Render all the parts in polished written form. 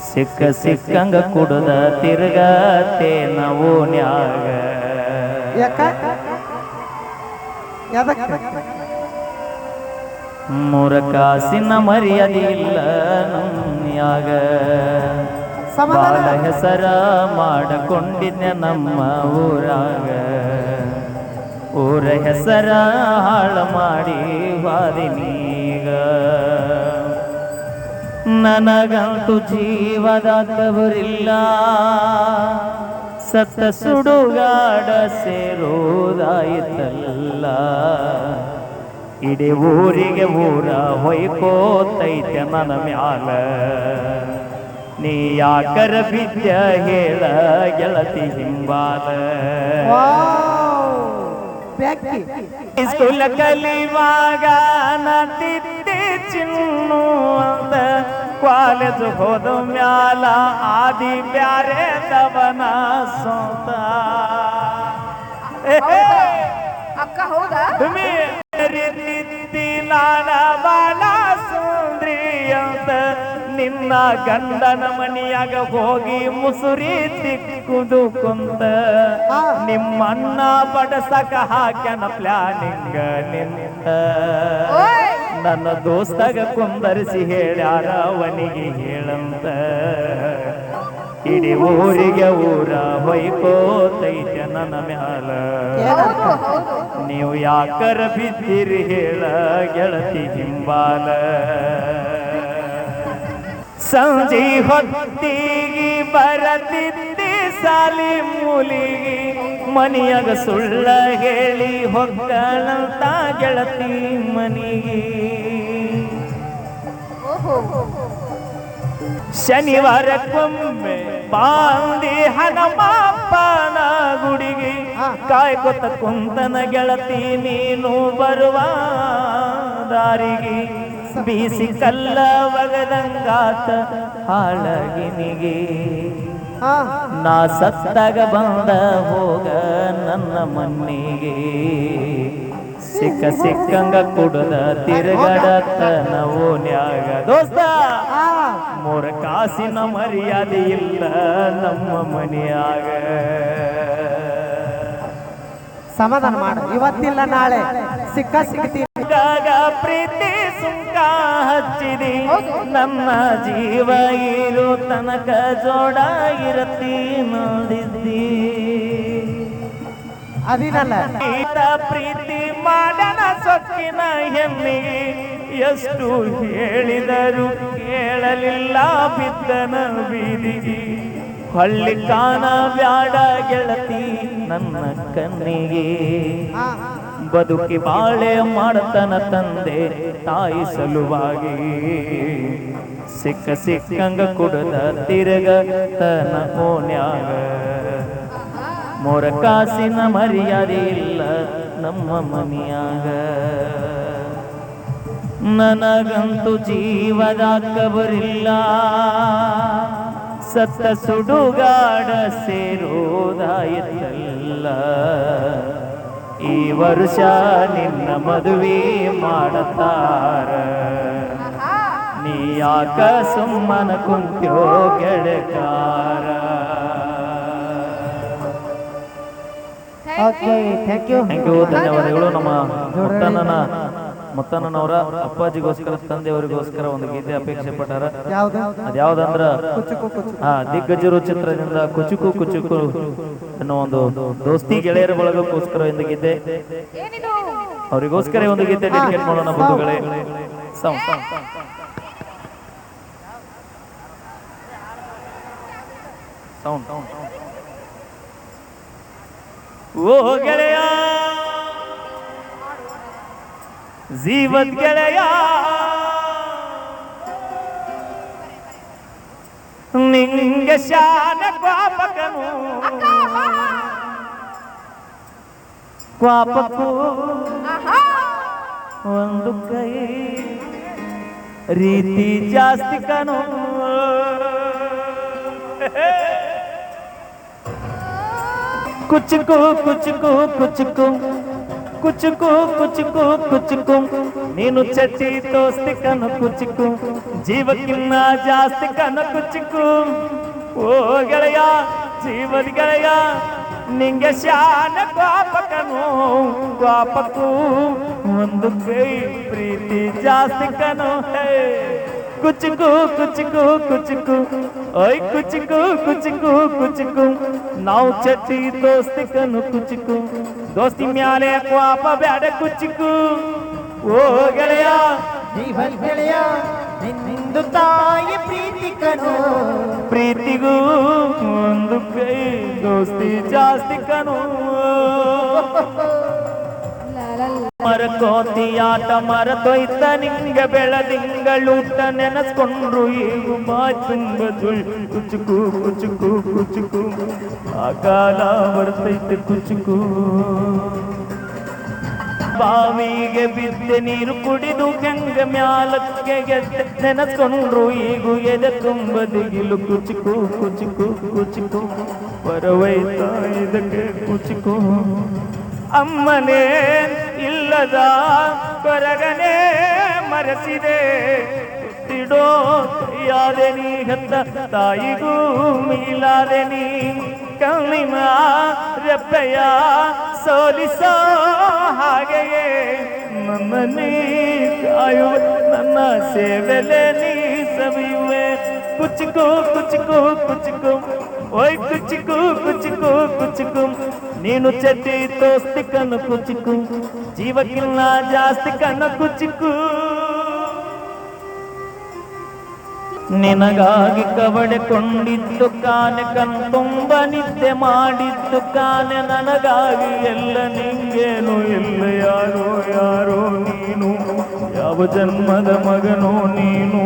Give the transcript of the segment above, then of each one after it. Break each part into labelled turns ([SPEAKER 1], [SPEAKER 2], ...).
[SPEAKER 1] ಸಿಕ್ಕ ಸಿಕ್ಕಂಗ ಕುಡದ ತಿರುಗತೆ ನಾವು ನ್ಯಾಗ ಮೂರ ಕಾಸಿನ ಮರ್ಯಾದೆ ಇಲ್ಲ ನಮ್ಯಾಗ ಬಾಳ ಹೆಸರ ಮಾಡಕೊಂಡಿದ್ದೆ ನಮ್ಮ ಊರಾಗ ಊರ ಹೆಸರ ಹಾಳ ಮಾಡಿ ವಾದಿನೀಗ ನನಗಂತೂ ಜೀವದ ತವರಿಲ್ಲ ಸತ್ತ ಸುಡುಗಾಡ ಸೇರೋದಾಯಿತಲ್ಲ ಇಡೀ ಊರಿಗೆ ಊರ ಹೊಯ್ಕೋತೈತೆ ನನ್ನ ಮ್ಯಾಲ ನೀ ಯಾಕರ ಬಿದ್ಯ ಹೇಳ ಗೆಳತಿ ಹಿಂಬಾಲ ಸ್ಕೂಲ ಕಲಿವಾಗ ನತಿದ್ದೆ ಚಿನ್ನು ಅಂತ ಕಾಲೇಜ್ ಹೋದ ಮ್ಯಾಲ ಆದಿ ಬ್ಯಾರೆ ದವನ ಸೋತ
[SPEAKER 2] ಅಕ್ಕ ಹೌದಾ
[SPEAKER 1] ನಾನ ಬಾಲ ಸುಂದ್ರಿ ಅಂತ ನಿನ್ನ ಗಂಡನ ಮನಿಯಾಗ ಹೋಗಿ ಮುಸುರಿ ತಿಕ್ಕುದು ಕುಂತ ನಿಮ್ಮಣ್ಣ ಬಡಸಕ ಹಾಕ್ಯನ ಪ್ಲಾನಿಂಗ ನಿಂತ ನನ್ನ ದೋಸ್ತಗ ಕುಂದರಿಸಿ ಹೇಳ್ಯಾರ ಅವನಿಗೆ ಹೇಳಂತ ಇಡೀ ಊರಿಗೆ ಊರ ಹೊಯ್ಕೋತೈತೆ ನನ್ನ ಮ್ಯಾಲ ನೀವು ಯಾಕರ ಬಿದ್ದಿರಿ ಹೇಳ ಗೆಳತಿ ಹಿಂಬಾಲ ಸಂಜೆ ಹೊತ್ತಿಗೆ ಬರತಿದ್ದೆ ಸಾಲಿ ಮೂಲಿಗೆ ಮನಿಯಾಗ ಸುಳ್ಳ ಹೇಳಿ ಹೊಕ್ಕಳಂತ ಗೆಳತಿ ಮನಿಗೆ ಶನಿವಾರಕ್ಕೊಮ್ಮೆ ಬಾಂದಿ ಹನುಮಪ್ಪನ ಗುಡಿಗೆ ಕಾಯ್ಕೊತ ಕುಂತನ ಗೆಳತಿ ನೀನು ಬರುವ ದಾರಿಗೆ ಬೀಸಿ ಕಲ್ಲ ಒಗದಂಗಾತ ಹಾಳಗಿನಿಗೆ ನಾ ಸತ್ತಾಗ ಬಂದ ಹೋಗ ನನ್ನ ಮಣ್ಣಿಗೆ ಸಿಕ್ಕ ಸಿಕ್ಕಂಗ ಕುಡದ ತಿರುಗಡತ್ತ ನಾವು ನ್ಯಾಗ ದೋಸ್ತ ಮೂರ ಕಾಸಿನ ಮರ್ಯಾದೆ ಇಲ್ಲ ನಮ್ಮ ಮನೆಯಾಗ
[SPEAKER 3] ಸಮಾಧಾನ ಮಾಡು ಇವತ್ತಿಲ್ಲ ನಾಳೆ ಸಿಕ್ಕ ಸಿಗ್ತೀನಿ
[SPEAKER 1] ಪ್ರೀತಿ ಸುಂಕ ಹಚ್ಚಿದಿ ನಮ್ಮ ಜೀವ ಇರೋ ತನಕ ಜೋಡ ಇರತ್ತಿ ನೋಡಿದ್ದಿ
[SPEAKER 3] ಅದಿನಲ್ಲ
[SPEAKER 1] ಪ್ರೀತಿ ಮಾಡನ ಸೊಕ್ಕಿನ ಹೆಮ್ಮಿಗೆ ಎಷ್ಟು ಹೇಳಿದರು ಕೇಳಲಿಲ್ಲ ಬಿದ್ದನ ಬೀದಿಗೆ ಹಳ್ಳಿ ಕಾಣ ಬ್ಯಾಡ ಗೆಳತಿ ನನ್ನ ಕಣ್ಣಿಗೆ ಬದುಕಿ ಬಾಳೆ ಮಾಡತನ ತಂದೆ ತಾಯಿ ಸಲುವಾಗಿ ಸಿಕ್ಕ ಸಿಕ್ಕಂಗ ಕುಡದ ತಿರುಗತನ ಓನ್ಯಾಗ ಮೂರ ಕಾಸಿನ ಮರ್ಯಾದೆ ಇಲ್ಲ ನಮ್ಮ ಮನೆಯಾಗ ನನಗಂತೂ ಜೀವದ ಕಬರಿಲ್ಲ ಸತ್ತ ಸುಡುಗಾಡ ಸೇರೋದಾಯಿತಲ್ಲ ಈ ವರ್ಷ ನಿನ್ನ ಮದುವೆ ಮಾಡತಾರ ನೀ ಯಾಕ ಸುಮ್ಮನ ಕುಂತ್ಯೋ ಗೆಳಕಾರ
[SPEAKER 3] ಥ್ಯಾಂಕ್ ಯು
[SPEAKER 1] ಧನ್ಯವಾದಗಳು ನಮ್ಮ ಮುತ್ತಣ್ಣನವರ ಅಪ್ಪಾಜಿಗೋಸ್ಕರ ತಂದೆಯವರಿಗೋಸ್ಕರ ಒಂದು ಗೀತೆ ಅಪೇಕ್ಷೆ ಪಟ್ಟಾರ ಅದ್ಯಾವ್ದಂದ್ರ ದಿಗ್ಗಜರು ಚಿತ್ರದಿಂದ ಕುಚುಕು ಕುಚುಕು ಅನ್ನೋ ಒಂದು ದೋಸ್ತಿ ಗೆಳೆಯರ ಬಳಗಕ್ಕೋಸ್ಕರ ಒಂದು ಗೀತೆ ಅವರಿಗೋಸ್ಕರ ಒಂದು ಗೀತೆ ಡೆಡಿಕೇಟ್ ಮಾಡೋಣ ಬಂಧುಗಳೇ ಸೌಂಡ್ ಓ ಗೆಳೆಯ ಜೀವದ ಗೆಳೆಯ ನಿಂಗೆ ಶಾನ ಪಾಪಕನು ಪಾಪಕ್ಕೂ ಒಂದು ಕೈ ರೀತಿ ಜಾಸ್ತಿ ಕನು ಕುಚುಕು ಕುಚುಕು ಕುಚುಕು ಕುಚುಕು ಕುಚುಕು ಕುಚುಕು ನೀನು ಚಟಿ ದೋಸ್ತಿ ಕನ ಕುಚುಕು ಜೀವಕ್ಕಿನ್ನ ಜಾಸ್ತಿ ಕನ ಕುಚುಕು ಓ ಗೆಳೆಯ ಜೀವದ ಗೆಳೆಯ ನಿಂಗೆ ಶಾನ ಗೋಪಕನು ಗೋಪಕ್ಕೂ ಒಂದು ಕೈ ಪ್ರೀತಿ ಜಾಸ್ತಿ ಕನು ಹೇ ಕುಚುಕು ಕುಚುಕು ಕುಚುಕು ಓಯ್ ಕುಚುಕು ಕುಚುಕು ಕುಚುಕು ನಾವು ಚಟಿ ದೋಸ್ತಿ ಕನು ಕುಚುಕು ದೋಸ್ತಿ ಮ್ಯಾಲೆ ಕ್ವಾಪ ಬ್ಯಾಡ ಕುಚುಕು ಓ ಗೆಳೆಯ
[SPEAKER 3] ಜೀವನ್ ಗೆಳೆಯ ನಿಂದು ತಾಯಿ ಪ್ರೀತಿ ಕಣೋ
[SPEAKER 1] ಪ್ರೀತಿಗೂ ಒಂದು ಕೈ ದೋಸ್ತಿ ಜಾಸ್ತಿ ಕನು ಮರಕೋತಿ ಆಟ ಮರತೊಯ್ತ ನಿಂಗೆ ಬೆಳದಿಂಗಳೂಟ ನೆನೆಸ್ಕೊಂಡ್ರು ಈಗ ಬಾಯ್ ತುಂಬ ಸುಳ್ ಕುಚುಕು ಕುಚುಕು ಕುಚುಕು ಆ ಕಾಲ ಬರ್ತೈತೆ ಕುಚುಕು ಬಾವಿಗೆ ಬಿದ್ದೆ ನೀರು ಕುಡಿದು ಗಂಗೆ ಮ್ಯಾಲಕ್ಕೆ ಗೆದ್ದೆ ನೆನೆಸ್ಕೊಂಡ್ರು ಈಗ ಎದೆ ತುಂಬ ದಿಗಿಲು ಕುಚುಕು ಕುಚುಕು ಕುಚುಕು ಬರವೈತ ಇದಕ್ಕೆ ಕುಚುಕು ಅಮ್ಮನೇ ಇಲ್ಲದ ಕೊರಗನೆ ಮರೆಸಿದೆ ತಿಡೋ ಯಾದೆ ನೀ ಹೆತ್ತ ತಾಯಿಗೂ ಮೀಲಾದೆ ನೀ ಕಣ್ಣಿನ ರೆಪ್ಪೆಯ ಸೋಲಿಸೋ ಹಾಗೆಯೇ ನನ್ನನ್ನೇ ಕಾಯುವ ನನ್ನ ಸೇವೆಲೆ ನೀ ಸವಿಯುವೆ ಕುಚುಕು ಕುಚುಕು ಕುಚುಕು ಓಯ್ ಕುಚುಕು ಕುಚುಕು ಕುಚುಕು ನೀನು ಚಟಿ ದೋಸ್ತಿ ಕಣ್ಣು ಕುಚುಕು ಜೀವಕ್ಕಿನ್ನ ಜಾಸ್ತಿ ಕಣ್ಣು ಕುಚುಕು ನಿನಗಾಗಿ ಕವಡೆಕೊಂಡಿದ್ದು ಕಾನೆ ಕಣ್ತುಂಬ ನಿದ್ದೆ ಮಾಡಿದ್ದು ಕಾನೆ ನನಗಾಗಿ ಎಲ್ಲ ನಿಂಗೇನು ಎಲ್ಲ ಯಾರೋ ಯಾರೋ ನೀನು ಯಾವ ಜನ್ಮದ ಮಗನೋ ನೀನು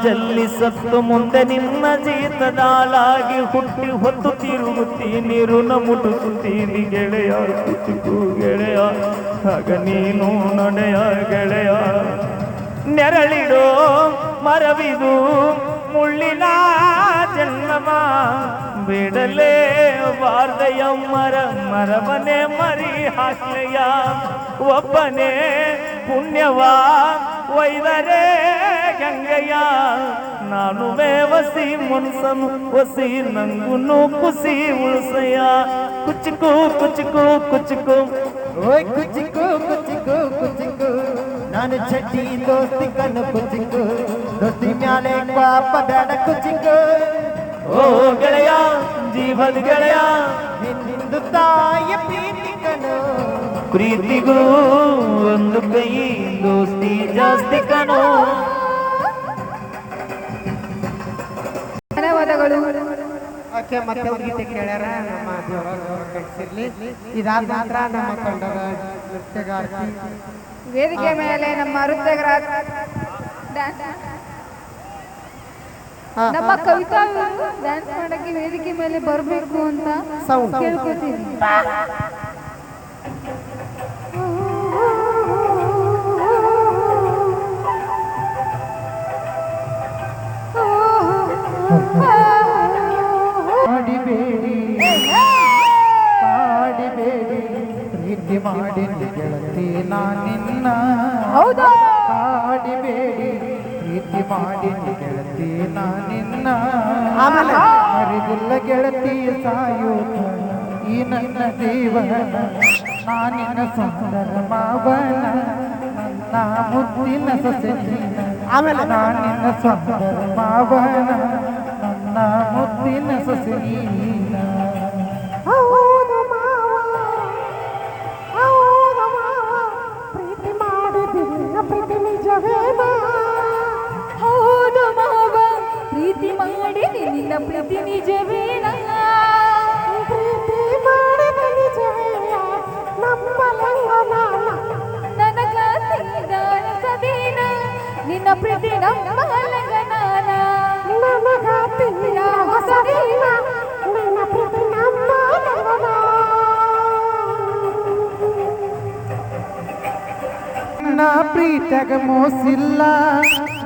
[SPEAKER 1] ಜಲ್ಲಿ ಸತ್ತು ಮುಂದೆ ನಿನ್ನ ಜೀತದಾಲಾಗಿ ಹುಟ್ಟಿ ಹೊತ್ತು ತಿರುಗುತ್ತೀನಿ ಋಣ ಮುಟುಸುತ್ತೀನಿ ಗೆಳೆಯ ಕುಚುಕು ಗೆಳೆಯ ಆಗ ನೀನು ನಡೆಯ ಗೆಳೆಯ ನೆರಳಿಡೋ ಮರವಿದು ಮುಳ್ಳಿನ ಜನ್ಮ ಬಿಡಲೇ ವಾರ್ದಯ ಮರವನೆ ಮರಿ ಹಾಕ್ಲೆಯ ಒಬ್ಬನೇ ಪುಣ್ಯವ ಒಯ್ದರೆ ಗಂಗೆಯ ನಾನು ವಸಿ ಮುನ್ಸನು ವಸಿ ನಂಗುನು ಖುಷಿ ಉಳಿಸಯ್ಯ ಕುಚುಕು ಕುಚುಕು ಕುಚುಕು
[SPEAKER 3] ಓಯ್ ಕುಚಿಕು ಕುಚಿಕು ಕುಚಿಕು ನಾನು ಚಟಿ ದೋಸ್ತಿ ಕಣ್ಣು ಕುಚಿಕು ದೋಸ್ತಿ ಮ್ಯಾಲೆ ಪಾಪ ಬೇಡ ಕುಚಿಕು
[SPEAKER 1] ಓ ಗೆಳೆಯ ಜೀವದ ಗೆಳೆಯ
[SPEAKER 3] ನಿಂದು ತಾಯಿ ಪ್ರೀತಿ ಕಣೋ
[SPEAKER 1] ಪ್ರೀತಿಗೂ ಒಂದು ಕೈ ದೋಸ್ತಿ ಜಾಸ್ತಿ ಕಣೋ
[SPEAKER 2] ಧನ್ಯವಾದಗಳು.
[SPEAKER 3] ಓಕೆ ಮತ್ತೆ ಒಂದು ಗೀತೆ ಕೇಳ್ಯಾರ ನಮ್ಮ ದೇವರಾಜ್ ಕಳಿಸಿರ್ಲಿ ಇದಾದ ನಂತರ ನಮ್ಮ ತಂಡದ ನೃತ್ಯಗಾರ್ತಿ
[SPEAKER 2] ವೇದಿಕೆ ಮೇಲೆ ನಮ್ಮ ನೃತ್ಯಗಾರ ನಮ್ಮ ಕವಿತಾ ಡ್ಯಾನ್ಸ್ ಮಾಡಕ್ಕೆ ವೇದಿಕೆ ಮೇಲೆ ಬರಬೇಕು ಅಂತ
[SPEAKER 3] Sound.
[SPEAKER 2] ಕೇಳ್ಕೊತೀನಿ.
[SPEAKER 3] ಕಾಡಿಬೇಡಿ ಕಾಡಿಬೇಡಿ ಪ್ರೀತಿ ಮಾಡಿ ಗೆಳತಿ ನಾನಿನ್ನ
[SPEAKER 2] ಹೌದಾ?
[SPEAKER 3] ಕಾಡಿಬೇಡಿ ಪ್ರೀತಿ ಮಾಡಿ ಗೆಳತಿ ನಾನಿನ್ನ ಮರಿದಿಲ್ಲ ಗೆಳತಿ ಸಾಯೋತ ಈ ನನ್ನ ಜೀವನ ನಾನಿನ ಸುಂದರ ಮಾವನ ನನ್ನ ಮುದ್ದಿನ ಸೊಸೆ ಆಮೇಲೆ ನಾನಿನ ಸುಂದರ ಮಾವನ ನನ್ನ ಮುದ್ದಿನ ಸೊಸೆ ನೀನ.
[SPEAKER 4] ಪ್ರೀತಿ ಮಾಡಿದಿಲ್ಲ ಪ್ರೀತಿ ನಿಜವೇನಾ
[SPEAKER 2] ಹೌದು ಮಾವ ಪ್ರೀತಿ ಮಾಡಿ ನಿನ್ನ ಪ್ರೀತಿ ನಿಜವೇನ
[SPEAKER 4] ಪ್ರೀತಿ ಮಾಡಿದ ನಿಜವೇನ ನಂಬಲಂಗ
[SPEAKER 2] ನನಗದೇನ ನಿನ್ನ ಪ್ರೀತಿ ನಂಬಲಂಗ
[SPEAKER 4] ನನಗಾತಿಯ ಹೊಸದೇನ ನನ್ನ ಪ್ರೀತಿ ನಂಬಲಂಗ
[SPEAKER 3] ನನ್ನ ಪ್ರೀತಿಯಾಗ ಮೋಸಿಲ್ಲ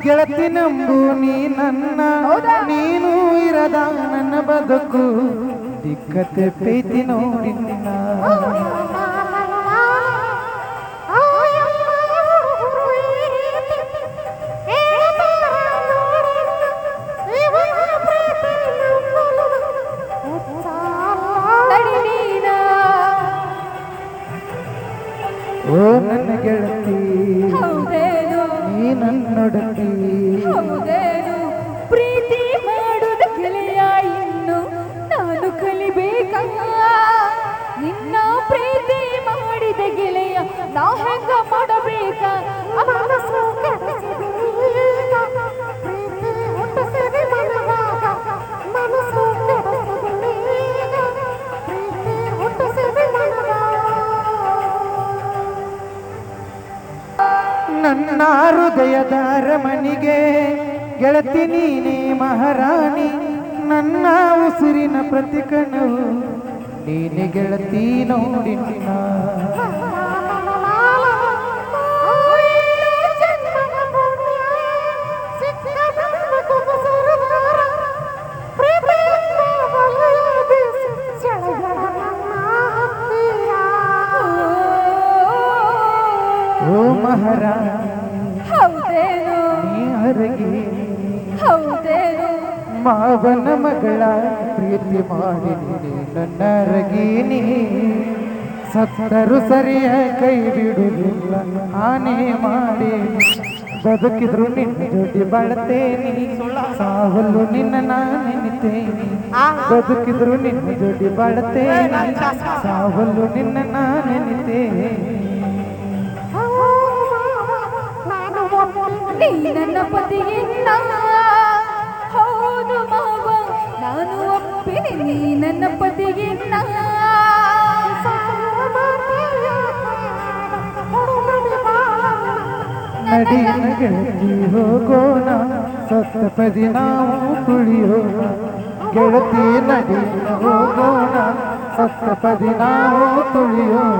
[SPEAKER 3] ಗೆಳತಿ ನಂಬು ನೀ ನನ್ನ ನೀನು ಇರದ ನನ್ನ ಬದುಕು ದಿಕ್ಕತೆ ಪ್ರೀತಿ ನೋಡಿ ನಿನ್ನ ಓ ನನ್ನ ಗೆಳತಿ ನೀ ನನ್ನೊಡತಿ
[SPEAKER 2] ಪ್ರೀತಿ ಮಾಡುದ ಗೆಳೆಯ ಇನ್ನು ನಾನು ಕಲಿಬೇಕ ನಿನ್ನ ಪ್ರೀತಿ ಮಾಡಿದ ಗೆಳೆಯ ನಾ ಹೆಂಗ ಮಾಡಬೇಕ
[SPEAKER 3] ನನ್ನ ಹೃದಯದ ಅರಮನೆಗೆ ಗೆಳತಿ ನೀನೇ ಮಹಾರಾಣಿ ನನ್ನ ಉಸಿರಿನ ಪ್ರತಿ ಕಣವು ನೀನೆ ಗೆಳತಿ ನೋಡಿ ನಿನ್ನ ಓ ಮಹಾರಾಣಿ
[SPEAKER 2] ಹೌದೇನು
[SPEAKER 3] ನೀ ಹರಗಿ
[SPEAKER 2] ಹೌದೇನು
[SPEAKER 3] ಮಾವನ ಮಗಳ ಪ್ರೀತಿ ಮಾಡಿ ನನ್ನ ರಗೀನಿ ಸತ್ತರು ಸರಿಯ ಕೈ ಬಿಡುವುದಿಲ್ಲ ಆನೆ ಮಾಡಿ ಬದುಕಿದ್ರು ನಿನ್ನ ಜೋಡಿ ಬಾಳ್ತೇನೆ ಸಾವಲ್ಲು ನಿನ್ನ ನೆನಿತೇನೆ ಬದುಕಿದ್ರು ನಿನ್ನ ಜೋಡಿ ಬಾಳ್ತೇನೆ ಸಾವಲ್ಲು ನಿನ್ನ ನೆನಿತೇನೆ
[SPEAKER 2] ನೀ ನನ್ನ ಪತಿಯನ್ನ ಹೌದು ಮಾವ ನಾನು ಒಪ್ಪಿನಿ ನೀ ನನ್ನ ಪತಿಯನ್ನ
[SPEAKER 3] ನಡಿ ಗೆಳತಿ ಹೋಗೋಣ ಸಪ್ತಪದಿ ನಾವು ತುಳಿಯೋಣ ಗೆಳತಿ ನಡಿ ಹೋಗೋಣ ಸಪ್ತಪದಿ ನಾವು ತುಳಿಯೋಣ